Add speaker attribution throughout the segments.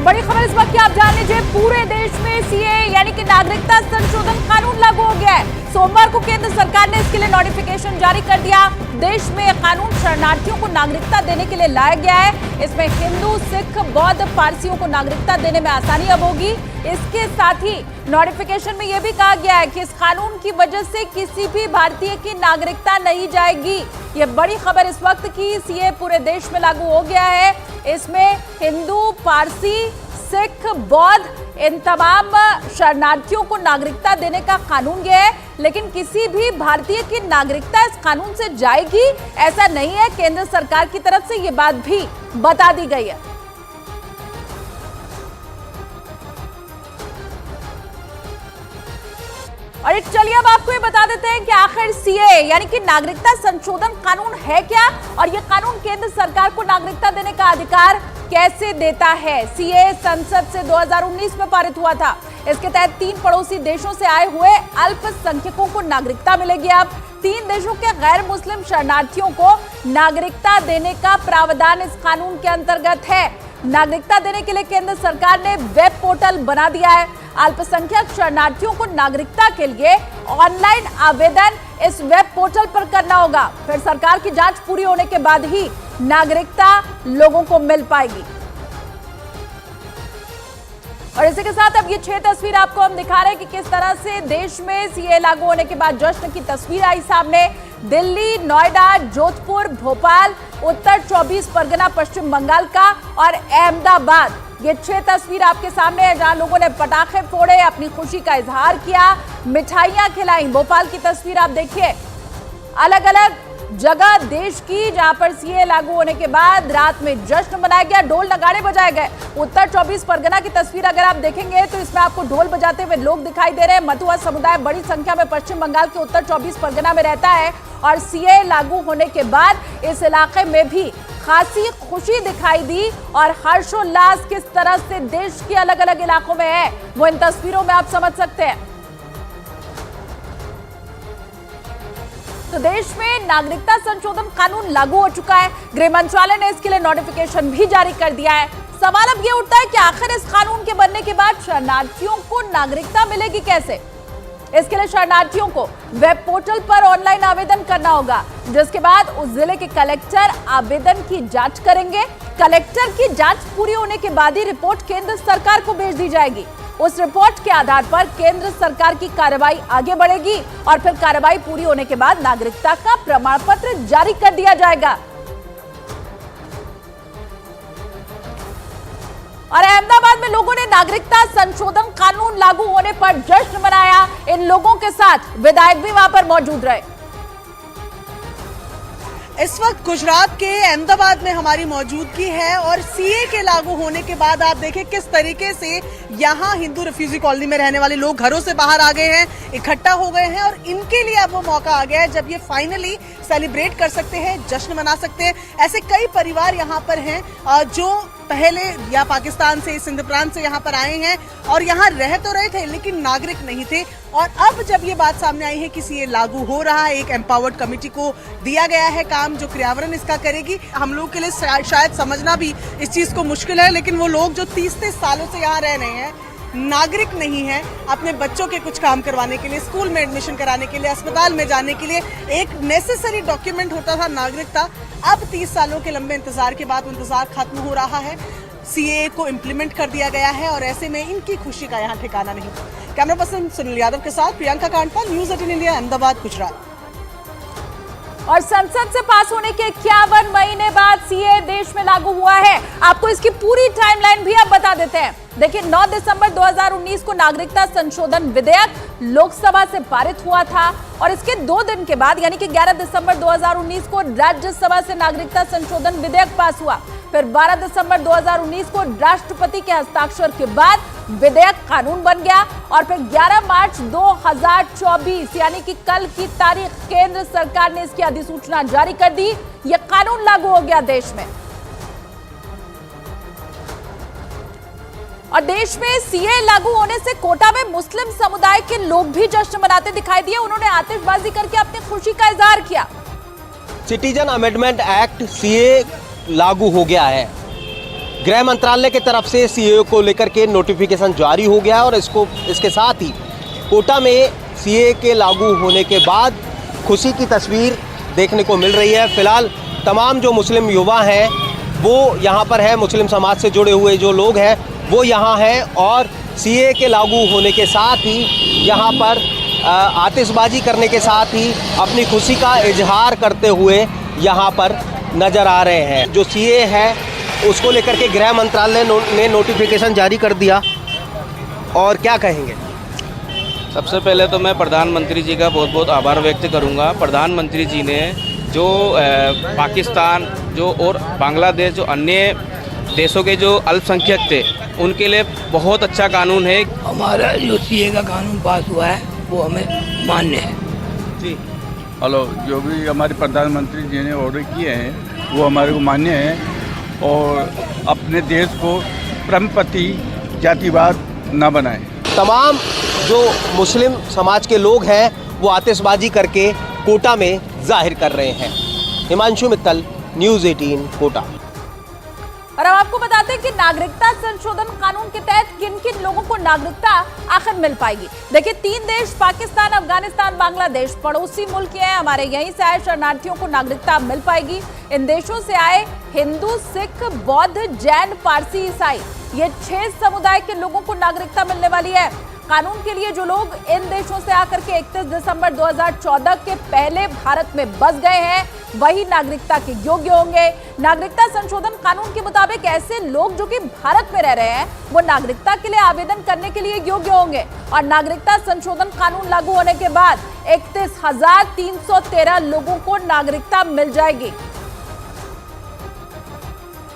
Speaker 1: बड़ी खबर इस वक्त की आप जान लीजिए, पूरे देश में सीए यानी कि नागरिकता संशोधन कानून लागू हो गया है। सोमवार को केंद्र सरकार ने इसके लिए नोटिफिकेशन जारी कर दिया। देश में यह कानून शरणार्थियों को नागरिकता देने के लिए लाया गया है। इसमें हिंदू, सिख, बौद्ध, पारसियों को नागरिकता देने में आसानी अब होगी। इसके साथ ही नोटिफिकेशन में यह भी कहा गया है कि इस कानून की वजह से किसी भी भारतीय की नागरिकता नहीं जाएगी। यह बड़ी खबर इस वक्त की, सीए पूरे देश में लागू हो गया है। इसमें हिंदू, पारसी, सिख, बौद्ध, इन तमाम शरणार्थियों को नागरिकता देने का कानून यह है, लेकिन किसी भी भारतीय की नागरिकता इस कानून से जाएगी ऐसा नहीं है। केंद्र सरकार की तरफ से यह बात भी बता दी गई है। और चलिए अब आपको ये बता देते हैं कि आखिर सीए यानी कि नागरिकता संशोधन कानून है क्या, और ये कानून केंद्र सरकार को नागरिकता देने का अधिकार कैसे देता है। सीए संसद से 2019 में पारित हुआ था। इसके तहत 3 पड़ोसी देशों से आए हुए अल्पसंख्यकों को नागरिकता मिलेगी। अब 3 देशों के गैर मुस्लिम शरणार्थियों को नागरिकता देने का प्रावधान इस कानून के अंतर्गत है। नागरिकता देने के लिए केंद्र सरकार ने वेब पोर्टल बना दिया है। अल्पसंख्यक शरणार्थियों को नागरिकता के लिए ऑनलाइन आवेदन इस वेब पोर्टल पर करना होगा। फिर सरकार की जांच पूरी होने के बाद ही नागरिकता लोगों को मिल पाएगी। और इसी के साथ अब ये 6 तस्वीर आपको हम दिखा रहे हैं कि किस तरह से देश में सीए लागू होने के बाद जश्न की तस्वीर आई सामने। दिल्ली, नोएडा, जोधपुर, भोपाल, उत्तर 24 परगना, पश्चिम बंगाल का और अहमदाबाद, ये 6 तस्वीर आपके सामने है, जहां लोगों ने पटाखे फोड़े, अपनी खुशी का इजहार किया, मिठाइयां खिलाई। भोपाल की तस्वीर आप देखिए, अलग अलग जगह देश की जहां पर सीए लागू होने के बाद रात में जश्न मनाया गया, ढोल नगाड़े बजाए गए। उत्तर 24 परगना की तस्वीर अगर आप देखेंगे तो इसमें आपको ढोल बजाते हुए लोग दिखाई दे रहे हैं। मथुआ समुदाय बड़ी संख्या में पश्चिम बंगाल के उत्तर 24 परगना में रहता है और सीए लागू होने के बाद इस इलाके में भी खासी खुशी दिखाई दी और हर्षोल्लास किस तरह से देश के अलग अलग इलाकों में है वो इन तस्वीरों में आप समझ सकते हैं। तो देश में नागरिकता संशोधन कानून लागू हो चुका है। गृह मंत्रालय ने इसके लिए नोटिफिकेशन भी जारी कर दिया है। सवाल अब ये उठता है कि आखिर इस कानून के बनने के बाद शरणार्थियों को नागरिकता मिलेगी कैसे। इसके लिए शरणार्थियों को वेब पोर्टल पर ऑनलाइन आवेदन करना होगा, जिसके बाद उस जिले के कलेक्टर आवेदन की जांच करेंगे। कलेक्टर की जांच पूरी होने के बाद ही रिपोर्ट केंद्र सरकार को भेज दी जाएगी। उस रिपोर्ट के आधार पर केंद्र सरकार की कार्रवाई आगे बढ़ेगी और फिर कार्रवाई पूरी होने के बाद नागरिकता का प्रमाण पत्र जारी कर दिया जाएगा। और अहमदाबाद में लोगों ने नागरिकता संशोधन कानून लागू होने पर जश्न मनाया। इन लोगों के साथ विधायक भी वहां पर मौजूद रहे।
Speaker 2: इस वक्त गुजरात के अहमदाबाद में हमारी मौजूदगी है और सीए के लागू होने के बाद आप देखें किस तरीके से यहाँ हिंदू रिफ्यूजी कॉलोनी में रहने वाले लोग घरों से बाहर आ गए हैं, इकट्ठा हो गए हैं और इनके लिए अब वो मौका आ गया है जब ये फाइनली सेलिब्रेट कर सकते हैं, जश्न मना सकते हैं। ऐसे कई परिवार यहाँ पर हैं जो पहले या पाकिस्तान से, सिंध प्रांत से यहाँ पर आए हैं और यहाँ रह तो रहे थे लेकिन नागरिक नहीं थे। और अब जब ये बात सामने आई है कि सीए लागू हो रहा है, एक एम्पावर्ड कमेटी को दिया गया है काम जो क्रियान्वयन इसका करेगी। हम लोग के लिए शायद समझना भी इस चीज को मुश्किल है, लेकिन वो लोग जो 30 सालों से यहाँ रह रहे हैं, नागरिक नहीं है, अपने बच्चों के कुछ काम करवाने के लिए, स्कूल में एडमिशन कराने के लिए, अस्पताल में जाने के लिए एक नेसेसरी डॉक्यूमेंट होता था नागरिकता। अब 30 सालों के लंबे इंतजार के बाद इंतजार खत्म हो रहा है। सीए को इम्प्लीमेंट कर दिया गया है और ऐसे में इनकी खुशी का यहाँ ठिकाना नहीं। कैमरा पर्सन सुनील यादव के साथ प्रियंका कांडपाल, न्यूज़ 18 इंडिया, अहमदाबाद, गुजरात।
Speaker 1: और संसद से पास होने के 51 महीने बाद सीए देश में लागू हुआ है। आपको इसकी पूरी टाइमलाइन भी अब बता देते हैं। देखिए, 9 दिसंबर 2019 को नागरिकता संशोधन विधेयक लोकसभा से पारित हुआ था और इसके 2 दिन के बाद यानी कि 11 दिसंबर 2019 को राज्यसभा से नागरिकता संशोधन विधेयक पास हुआ। फिर 12 दिसंबर 2019 को राष्ट्रपति के हस्ताक्षर के बाद विधेयक कानून बन गया और फिर 11 मार्च 2024 यानी कि कल की तारीख केंद्र सरकार ने इसकी अधिसूचना जारी कर दी। यह कानून लागू हो गया देश में। और देश में सीए लागू होने से कोटा में मुस्लिम समुदाय के लोग भी जश्न मनाते दिखाई दिए। उन्होंने आतिशबाजी करके अपनी खुशी का इजहार किया।
Speaker 3: सिटीजन अमेंडमेंट एक्ट सीए लागू हो गया है। गृह मंत्रालय की तरफ से सीए को लेकर के नोटिफिकेशन जारी हो गया है और इसके साथ ही कोटा में सीए के लागू होने के बाद खुशी की तस्वीर देखने को मिल रही है। फिलहाल तमाम जो मुस्लिम युवा हैं वो यहाँ पर है, मुस्लिम समाज से जुड़े हुए जो लोग हैं वो यहाँ हैं और सीए के लागू होने के साथ ही यहाँ पर आतिशबाजी करने के साथ ही अपनी खुशी का इजहार करते हुए यहाँ पर नज़र आ रहे हैं। जो सीए है उसको लेकर के गृह मंत्रालय ने नोटिफिकेशन जारी कर दिया और क्या कहेंगे?
Speaker 4: सबसे पहले तो मैं प्रधानमंत्री जी का बहुत बहुत आभार व्यक्त करूंगा। प्रधानमंत्री जी ने जो पाकिस्तान जो और बांग्लादेश जो अन्य देशों के जो अल्पसंख्यक थे उनके लिए बहुत अच्छा कानून है।
Speaker 5: हमारा जो सीए का कानून पास हुआ है वो हमें मान्य है
Speaker 3: जी।
Speaker 6: हेलो, जो भी हमारे प्रधानमंत्री जी ने ऑर्डर किए हैं वो हमारे को मान्य है और अपने देश को परमपति जातिवाद न बनाए।
Speaker 3: तमाम जो मुस्लिम समाज के लोग हैं वो आतिशबाजी करके कोटा में जाहिर कर रहे हैं। हिमांशु मित्तल, न्यूज़ 18 कोटा।
Speaker 1: और अब आपको बताते हैं कि नागरिकता संशोधन कानून के तहत किन किन लोगों को नागरिकता आखिर मिल पाएगी। देखिए, 3 देश पाकिस्तान, अफगानिस्तान, बांग्लादेश पड़ोसी मुल्क हैं। हमारे यहीं से आए शरणार्थियों को नागरिकता मिल पाएगी। इन देशों से आए हिंदू, सिख, बौद्ध, जैन, पारसी, ईसाई, ये 6 समुदाय के लोगों को नागरिकता मिलने वाली है। कानून के लिए जो लोग इन देशों से आकर के 31 दिसंबर 2014 के पहले भारत में बस गए हैं वही नागरिकता के योग्य होंगे। नागरिकता संशोधन कानून के मुताबिक ऐसे लोग जो कि भारत में रह रहे हैं वो नागरिकता के लिए आवेदन करने के लिए योग्य होंगे और नागरिकता संशोधन कानून लागू होने के बाद 31,313 लोगों को नागरिकता मिल जाएगी।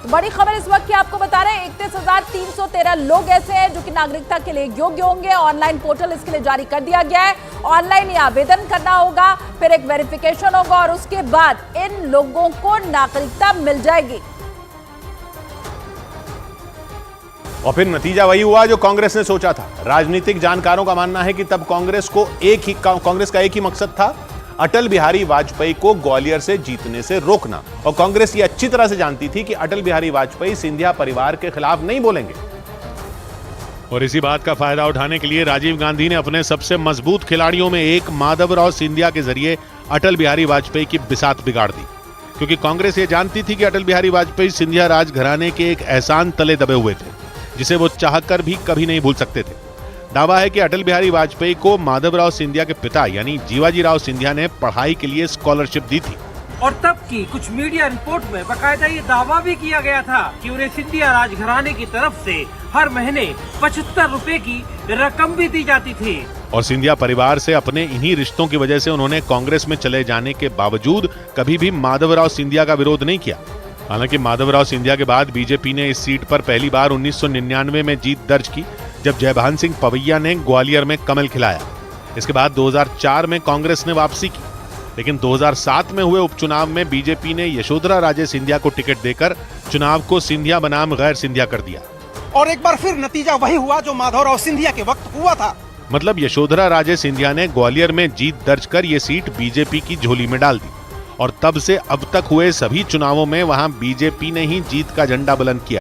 Speaker 1: बड़ी खबर इस वक्त की आपको बता रहे हैं, 31,313 लोग ऐसे हैं जो कि नागरिकता के लिए योग्य होंगे। ऑनलाइन पोर्टल इसके लिए जारी कर दिया गया है। ऑनलाइन ही आवेदन करना होगा, फिर एक वेरिफिकेशन होगा और उसके बाद इन लोगों को नागरिकता मिल जाएगी।
Speaker 7: और फिर नतीजा वही हुआ जो कांग्रेस ने सोचा था। राजनीतिक जानकारों का मानना है कि तब कांग्रेस का एक ही मकसद था, अटल बिहारी वाजपेयी को ग्वालियर से जीतने से रोकना। और कांग्रेस ये अच्छी तरह से जानती थी कि अटल बिहारी वाजपेयी सिंधिया परिवार के खिलाफ नहीं बोलेंगे। और इसी बात का फायदा उठाने के लिए राजीव गांधी ने अपने सबसे मजबूत खिलाड़ियों में एक माधवराव सिंधिया के जरिए अटल बिहारी वाजपेयी की बिसात बिगाड़ दी। क्योंकि कांग्रेस ये जानती थी कि अटल बिहारी वाजपेयी सिंधिया राजघराने के एक एहसान तले दबे हुए थे जिसे वो चाहकर भी कभी नहीं भूल सकते थे। दावा है कि अटल बिहारी वाजपेयी को माधवराव सिंधिया के पिता यानी जीवाजी राव सिंधिया ने पढ़ाई के लिए स्कॉलरशिप दी थी।
Speaker 8: और तब की कुछ मीडिया रिपोर्ट में बकायदा ये दावा भी किया गया था कि उन्हें सिंधिया राजघराने की तरफ से हर महीने 75 रुपए की रकम भी दी जाती थी।
Speaker 7: और सिंधिया परिवार से अपने इन्हीं रिश्तों की वजह से उन्होंने कांग्रेस में चले जाने के बावजूद कभी भी माधवराव सिंधिया का विरोध नहीं किया। हालांकि माधवराव सिंधिया के बाद बीजेपी ने इस सीट पर पहली बार 1999 में जीत दर्ज की जब जयभान सिंह पवैया ने ग्वालियर में कमल खिलाया। इसके बाद 2004 में कांग्रेस ने वापसी की, लेकिन 2007 में हुए उपचुनाव में बीजेपी ने यशोधरा राजे सिंधिया को टिकट देकर चुनाव को सिंधिया बनाम गैर सिंधिया कर दिया।
Speaker 8: और एक बार फिर नतीजा वही हुआ जो माधवराव सिंधिया के वक्त हुआ था।
Speaker 7: मतलब यशोधरा राजे सिंधिया ने ग्वालियर में जीत दर्ज कर ये सीट बीजेपी की झोली में डाल दी और तब से अब तक हुए सभी चुनावों में वहां बीजेपी ने ही जीत का झंडा बुलंद किया।